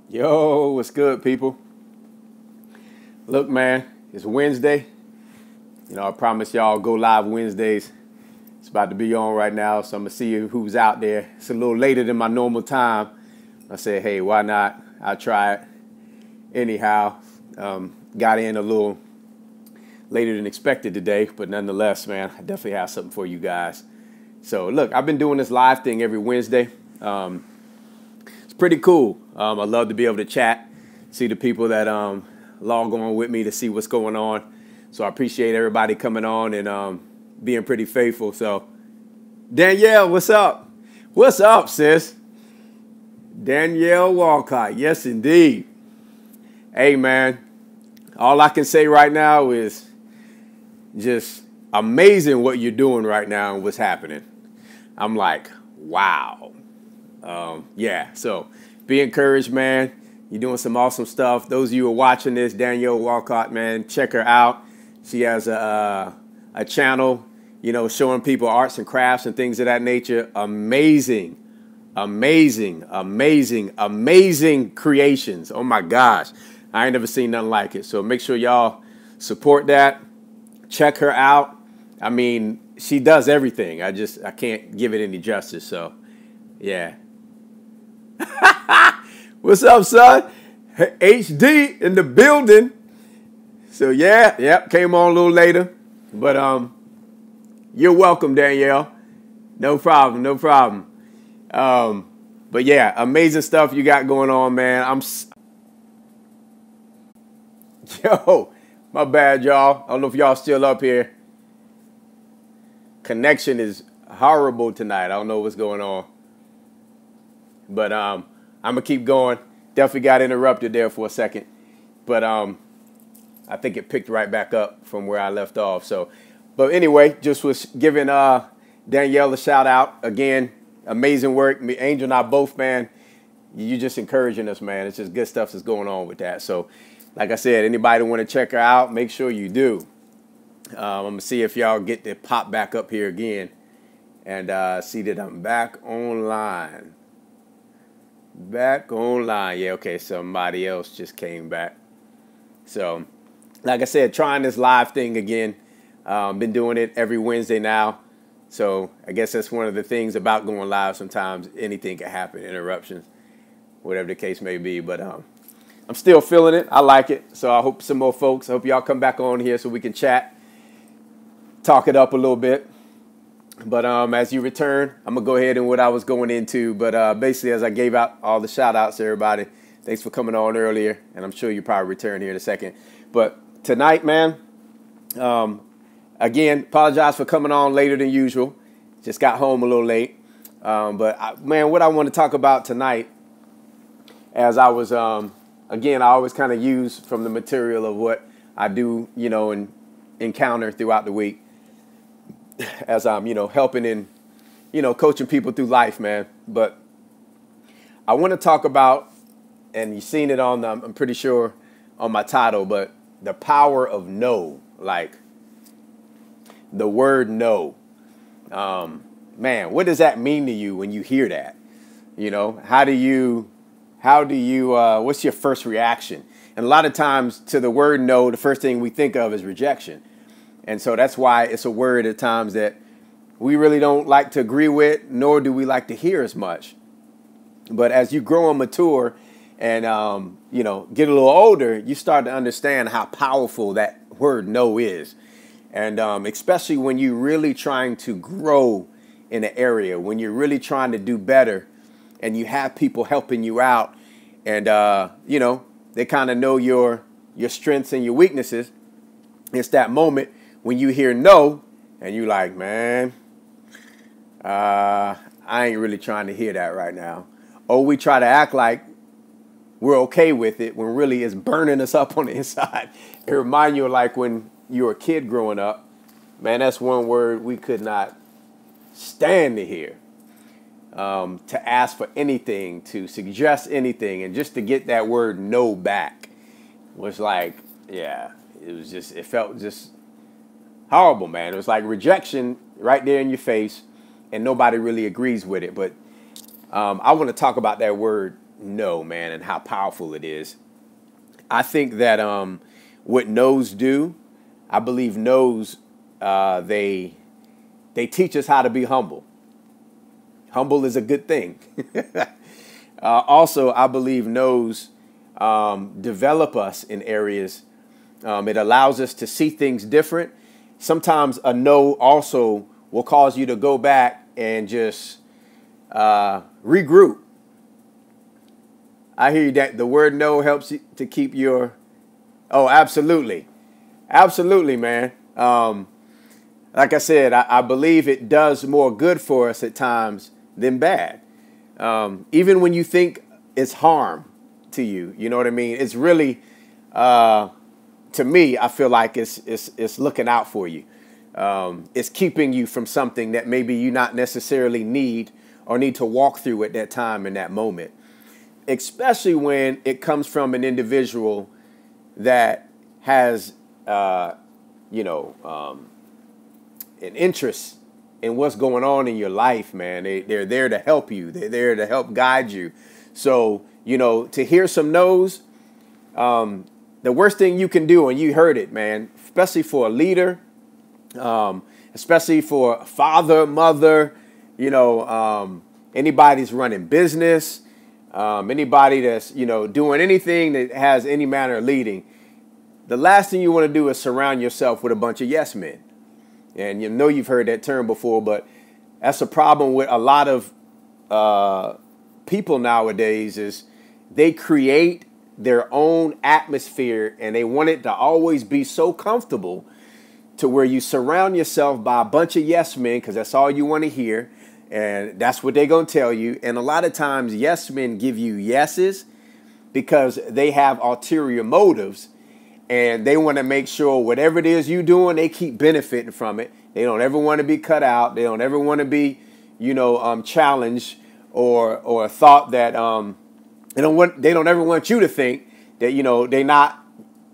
Yo, what's good, people? Look, man, it's Wednesday. I promise y'all go live Wednesdays. It's about to be on right now, so I'm going to see who's out there. It's a little later than my normal time. I said, hey, why not? I'll try it. Anyhow, got in a little later than expected today, but nonetheless, man, I definitely have something for you guys. So, look, I've been doing this live thing every Wednesday. It's pretty cool. I love to be able to chat, see the people that log on with me to see what's going on. So I appreciate everybody coming on and being pretty faithful. So, Danielle, what's up? What's up, sis? Danielle Walcott. Yes, indeed. Hey, man, all I can say right now is just amazing what you're doing right now and what's happening. I'm like, wow. Yeah, so be encouraged, man. You're doing some awesome stuff. Those of you who are watching this, Danielle Walcott, man, check her out. She has a channel, showing people arts and crafts and things of that nature. Amazing, amazing, amazing, amazing creations. Oh, my gosh. I ain't never seen nothing like it. So make sure y'all support that. Check her out. I mean, she does everything. I can't give it any justice. So, yeah. What's up, son? HD in the building. So, yeah, came on a little later. But you're welcome, Danielle. No problem, no problem. But, yeah, amazing stuff you got going on, man. Yo, my bad, y'all. I don't know if y'all still up here. Connection is horrible tonight. I don't know what's going on. But I'm going to keep going. Definitely got interrupted there for a second. But I think it picked right back up from where I left off. So, but anyway, just was giving Danielle a shout out. Again, amazing work. Angel and I both, man, you just encouraging us, man. It's just good stuff that's going on with that. So, like I said, anybody want to check her out, make sure you do. I'm going to see if y'all get to pop back up here again and see that I'm back online. Back online. Yeah, okay, somebody else just came back. So, like I said, trying this live thing again. Been doing it every Wednesday now. So, I guess that's one of the things about going live. Sometimes anything can happen, interruptions, whatever the case may be. But I'm still feeling it. I like it. So, I hope some more folks, I hope y'all come back on here so we can chat, talk it up a little bit. But as you return, I'm going to go ahead and what I was going into. But basically, as I gave out all the shout-outs to everybody, thanks for coming on earlier. And I'm sure you probably return here in a second. But tonight, man, again, apologize for coming on later than usual. Just got home a little late. Man, what I want to talk about tonight, as I was, again, I always kind of use from the material of what I do, and encounter throughout the week. As I'm, helping and, coaching people through life, man. But I want to talk about, and you've seen it on, I'm pretty sure, on my title, but the power of no, like the word no. Man, what does that mean to you when you hear that? What's your first reaction? And a lot of times to the word no, the first thing we think of is rejection. And so that's why it's a word at times that we really don't like to agree with, nor do we like to hear as much. But as you grow and mature and, get a little older, you start to understand how powerful that word no is. And especially when you're really trying to grow in an area, when you're really trying to do better and you have people helping you out and, they kind of know your strengths and your weaknesses. It's that moment when you hear no, and you like, man, I ain't really trying to hear that right now. Or we try to act like we're okay with it when really it's burning us up on the inside. It reminds you of like when you were a kid growing up. Man, that's one word we could not stand to hear. To ask for anything, to suggest anything, and just to get that word no back was like, yeah, it felt just horrible, man. It was like rejection right there in your face, and nobody really agrees with it. But I want to talk about that word no, man, and how powerful it is. I think that what no's do, I believe no's, they teach us how to be humble. Humble is a good thing. Also, I believe no's develop us in areas. It allows us to see things different. Sometimes a no also will cause you to go back and just regroup. I hear you that the word no helps you to keep your, oh, absolutely. Absolutely, man. Like I said, I believe it does more good for us at times than bad. Even when you think it's harm to you, you know what I mean? It's really, to me, I feel like it's looking out for you. It's keeping you from something that maybe you not necessarily need or need to walk through at that time in that moment. Especially when it comes from an individual that has, an interest in what's going on in your life, man. They're there to help you. They're there to help guide you. So, to hear some no's, the worst thing you can do, and you heard it, man, especially for a leader, especially for a father, mother, anybody's running business, anybody that's, doing anything that has any manner of leading. The last thing you want to do is surround yourself with a bunch of yes men. And you've heard that term before, but that's a problem with a lot of people nowadays is they create their own atmosphere and they want it to always be so comfortable to where you surround yourself by a bunch of yes men because that's all you want to hear. And that's what they're going to tell you. And a lot of times yes men give you yeses because they have ulterior motives. And they want to make sure whatever it is you're doing, they keep benefiting from it. They don't ever want to be cut out. They don't ever want to be, challenged or thought that they don't ever want you to think that, they're not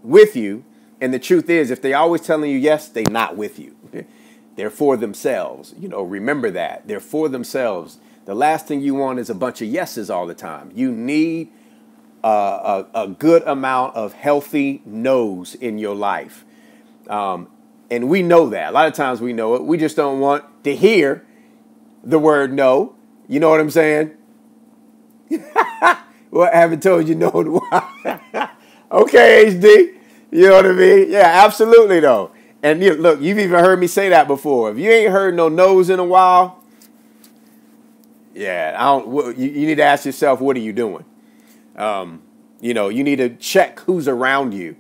with you. And the truth is, if they're always telling you yes, they're not with you. They're for themselves. Remember that. They're for themselves. The last thing you want is a bunch of yeses all the time. You need a good amount of healthy no's in your life. And we know that. A lot of times we know it. We just don't want to hear the word no. You know what I'm saying? Well, I haven't told you no in a while. Okay, HD. You know what I mean? Yeah, absolutely, though. And look, you've even heard me say that before. If you ain't heard no no's in a while, yeah, you need to ask yourself, what are you doing? You need to check who's around you.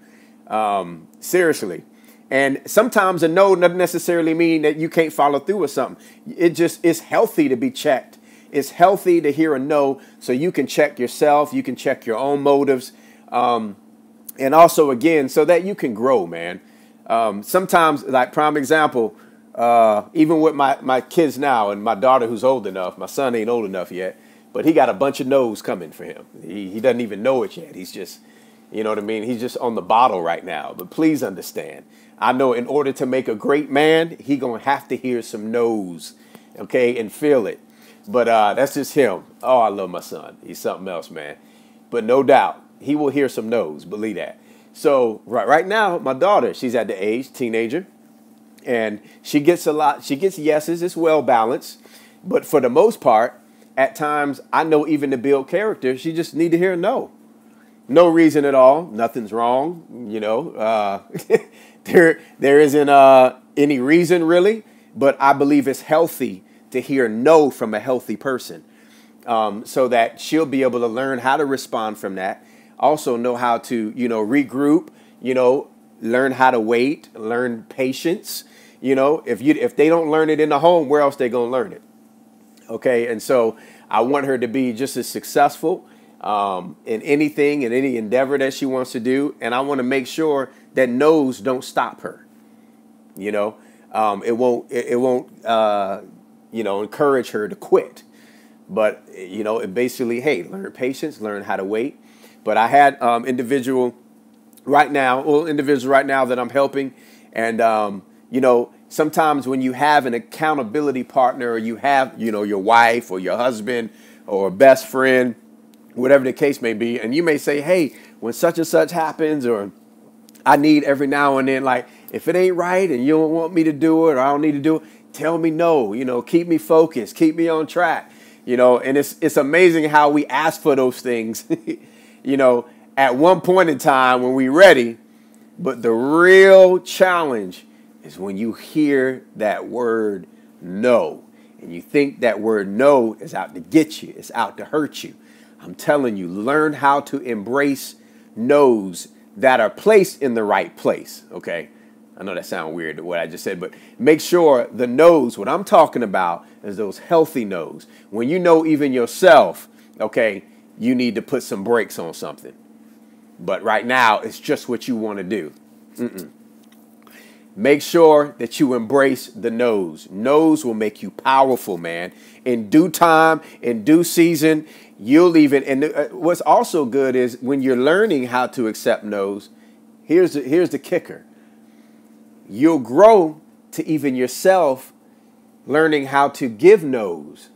Seriously. And sometimes a no doesn't necessarily mean that you can't follow through with something. It's healthy to be checked. It's healthy to hear a no so you can check yourself. You can check your own motives. And also, again, so that you can grow, man. Sometimes, like prime example, even with my kids now and my daughter who's old enough, my son ain't old enough yet, but he got a bunch of no's coming for him. He doesn't even know it yet. He's just, you know what I mean? He's just on the bottle right now. But please understand, I know in order to make a great man, he going to have to hear some no's, okay, and feel it. But that's just him. Oh, I love my son. He's something else, man. But no doubt, he will hear some no's, believe that. So right now, my daughter, she's at the age, teenager, and she gets yeses. It's well balanced. But for the most part, at times, I know even to build character, she just need to hear no. No reason at all. Nothing's wrong. There isn't any reason really, but I believe it's healthy to hear no from a healthy person, so that she'll be able to learn how to respond from that. Also know how to, regroup, learn how to wait, learn patience. If they don't learn it in the home, where else they going to learn it? Okay. And so I want her to be just as successful in anything, in any endeavor that she wants to do. And I want to make sure that no's don't stop her. It won't encourage her to quit. But, it basically, hey, learn patience, learn how to wait. But I had individuals right now that I'm helping. And, sometimes when you have an accountability partner or you have, your wife or your husband or a best friend whatever the case may be. And you may say, hey, when such and such happens, or I need every now and then, like, if it ain't right and you don't want me to do it, or I don't need to do it, tell me no, keep me focused, keep me on track, and it's amazing how we ask for those things, at one point in time when we're ready. But the real challenge is when you hear that word no, and you think that word no is out to get you, it's out to hurt you. I'm telling you, learn how to embrace no's that are placed in the right place, okay? I know that sounds weird, what I just said, but make sure the no's, what I'm talking about is those healthy no's. When you know even yourself, okay, you need to put some brakes on something. But right now, it's just what you want to do. Make sure that you embrace the no's. No's will make you powerful, man. In due time, in due season, you'll even, and what's also good is when you're learning how to accept no's, here's the kicker. You'll grow to even yourself learning how to give no's.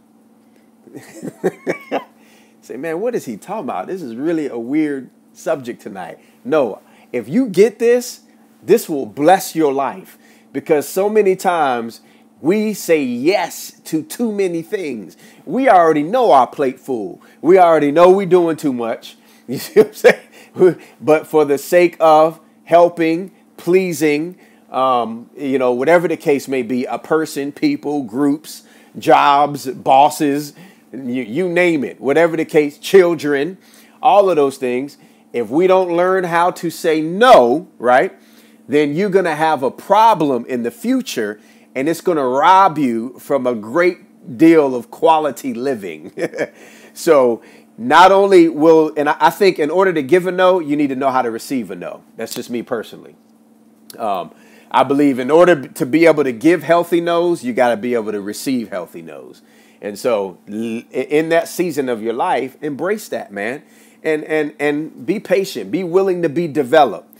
Say, man, what is he talking about? This is really a weird subject tonight. No, if you get this, this will bless your life, because so many times we say yes to too many things. We already know our plate full. We already know we're doing too much. You see what I'm saying? But for the sake of helping, pleasing, whatever the case may be, a person, people, groups, jobs, bosses, you name it, whatever the case, children, all of those things. If we don't learn how to say no, right, then you're going to have a problem in the future, and it's going to rob you from a great deal of quality living. So not only will, and I think in order to give a no, you need to know how to receive a no. That's just me personally. I believe in order to be able to give healthy no's, you got to be able to receive healthy no's. And so in that season of your life, embrace that, man. And be patient, be willing to be developed.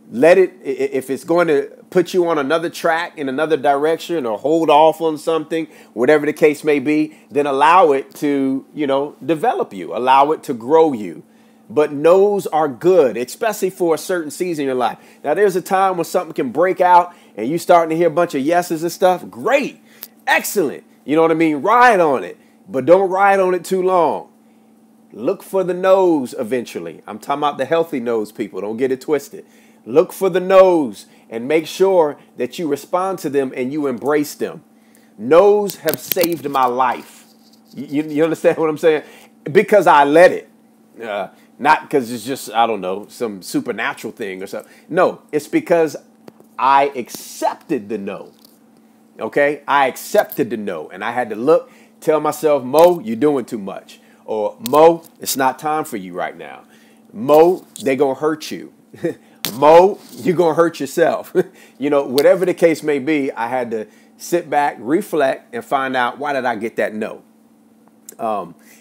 Let it, if it's going to put you on another track in another direction, or hold off on something, whatever the case may be, then allow it to, develop you, allow it to grow you. But no's are good, especially for a certain season in your life. Now, there's a time when something can break out and you starting to hear a bunch of yeses and stuff. Great. Excellent. You know what I mean? Ride on it, but don't ride on it too long. Look for the no's eventually. I'm talking about the healthy no's, people. Don't get it twisted. Look for the no's and make sure that you respond to them and you embrace them. No's have saved my life. You understand what I'm saying? Because I let it. Not because it's just, I don't know, some supernatural thing or something. No, it's because I accepted the no. Okay? I accepted the no. And I had to tell myself, Mo, you're doing too much. Or, Mo, it's not time for you right now. Mo, they're going to hurt you. Mo, you're going to hurt yourself. Whatever the case may be, I had to sit back, reflect, and find out, why did I get that no?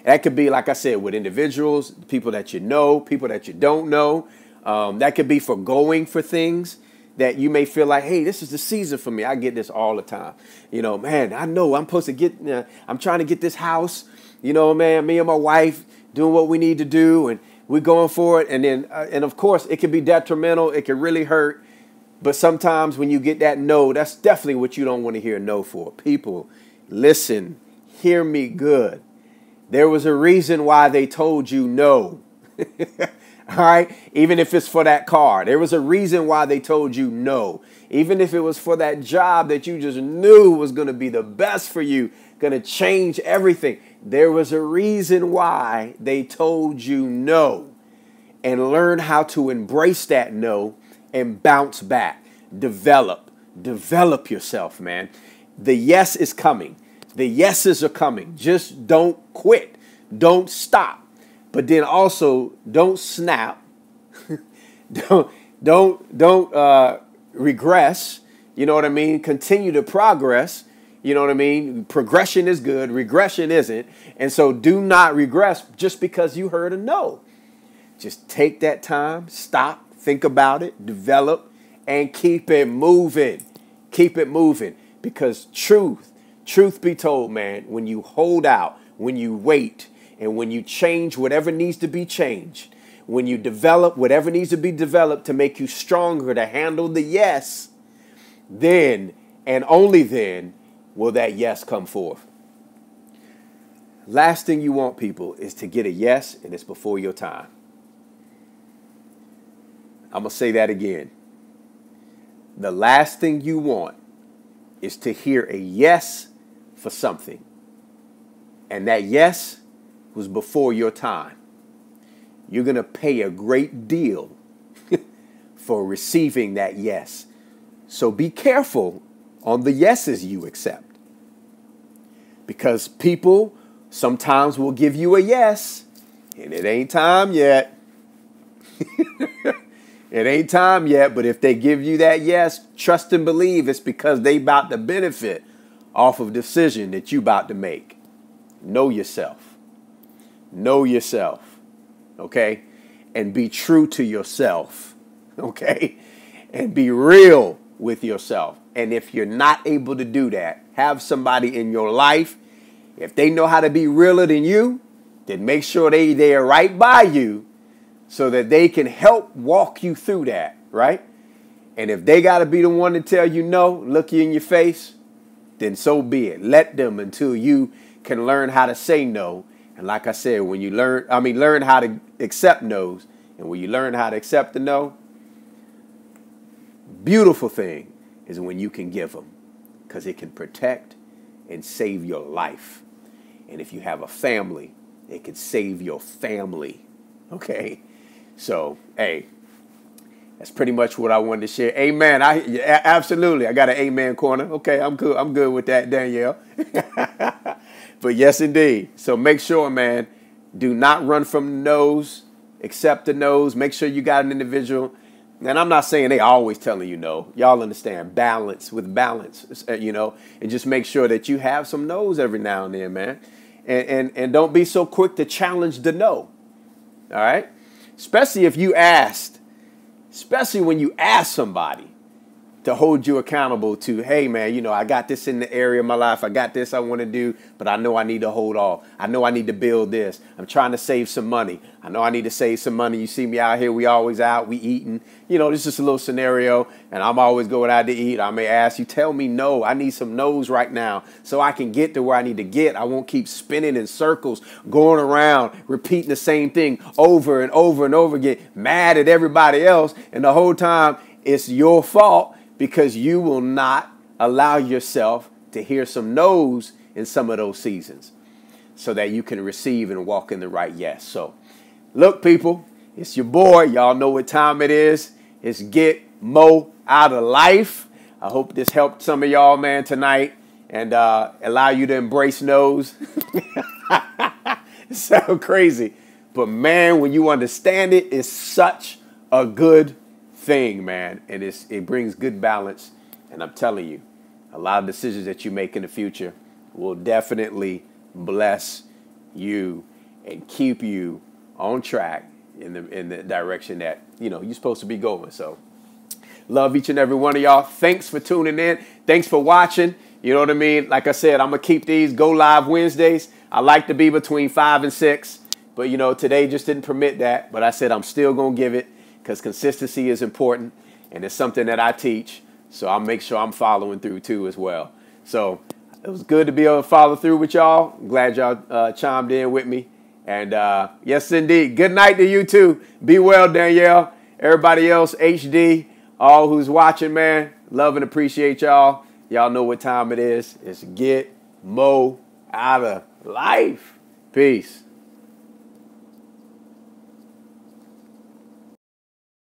That could be, like I said, with individuals, people that you know, people that you don't know. That could be for going for things that you may feel like, hey, this is the season for me. I get this all the time. Man, I know I'm supposed to I'm trying to get this house. Man, me and my wife doing what we need to do, and we're going for it. And then, and of course, it can be detrimental. It can really hurt. But sometimes when you get that no, that's definitely what you don't want to hear no for. People, listen, hear me good. There was a reason why they told you no. All right. Even if it's for that car, there was a reason why they told you no. Even if it was for that job that you just knew was going to be the best for you, going to change everything. There was a reason why they told you no. And learn how to embrace that no and bounce back. Develop yourself, man. The yes is coming. The yeses are coming. Just don't quit. Don't stop. But then also don't snap. don't regress. You know what I mean? Continue to progress. You know what I mean? Progression is good. Regression isn't. And so do not regress just because you heard a no. Just take that time, stop, think about it, develop, and keep it moving. Keep it moving. Because truth be told, man, when you hold out, when you wait, And when you change whatever needs to be changed, when you develop whatever needs to be developed to make you stronger to handle the yes, then and only then will that yes come forth. Last thing you want, people, is to get a yes and it's before your time. I'm going to say that again. The last thing you want is to hear a yes for something. And that yes was before your time. You're going to pay a great deal for receiving that yes. So be careful on the yeses you accept. Because people sometimes will give you a yes, and it ain't time yet. It ain't time yet, but if they give you that yes, trust and believe it's because they about to benefit off of the decision that you about to make. Know yourself. Know yourself, okay? And be true to yourself, okay? And be real with yourself. And if you're not able to do that, have somebody in your life. If they know how to be realer than you, then make sure they're right by you so that they can help walk you through that, right? And if they got to be the one to tell you no, look you in your face, then so be it. Let them until you can learn how to say no. And like I said, when you learn how to accept no's, and when you learn how to accept the no, beautiful thing is when you can give them, because it can protect and save your life. And if you have a family, it can save your family. Okay? So, hey, that's pretty much what I wanted to share. Amen. Absolutely. I got an amen corner. Okay, I'm good. I'm good with that, Danielle. But yes, indeed. So make sure, man, do not run from the no's. Accept the no's. Make sure you got an individual. And I'm not saying they always telling you no. Y'all understand. Balance with balance, and just make sure that you have some no's every now and then, man. And don't be so quick to challenge the no. All right? Especially if you asked, especially when you ask somebody to hold you accountable to, hey, man, I got this in the area of my life. I got this I want to do, but I know I need to hold off. I know I need to build this. I'm trying to save some money. I know I need to save some money. You see me out here. We always out. We eating. This is just a little scenario, and I'm always going out to eat. I may ask you, tell me no. I need some no's right now so I can get to where I need to get. I won't keep spinning in circles, going around, repeating the same thing over and over and over again, mad at everybody else, and the whole time it's your fault. Because you will not allow yourself to hear some no's in some of those seasons so that you can receive and walk in the right yes. So, look, people, it's your boy. Y'all know what time it is. It's Get Mo Out of Life. I hope this helped some of y'all, man, tonight and allow you to embrace no's. It sounds crazy. But, man, when you understand it, it's such a good thing, man, and it brings good balance. And I'm telling you, a lot of decisions that you make in the future will definitely bless you and keep you on track in the direction that you're supposed to be going. So love each and every one of y'all. Thanks for tuning in. Thanks for watching. You know what I mean? Like I said, I'm gonna keep these go live Wednesdays. I like to be between 5 and 6, but today just didn't permit that. But I said I'm still gonna give it, because consistency is important, and it's something that I teach, so I'll make sure I'm following through, too, as well. So it was good to be able to follow through with y'all. I'm glad y'all chimed in with me. And, yes, indeed, good night to you, too. Be well, Danielle. Everybody else, HD, all who's watching, man, love and appreciate y'all. Y'all know what time it is. It's Get Mo Out of Life. Peace.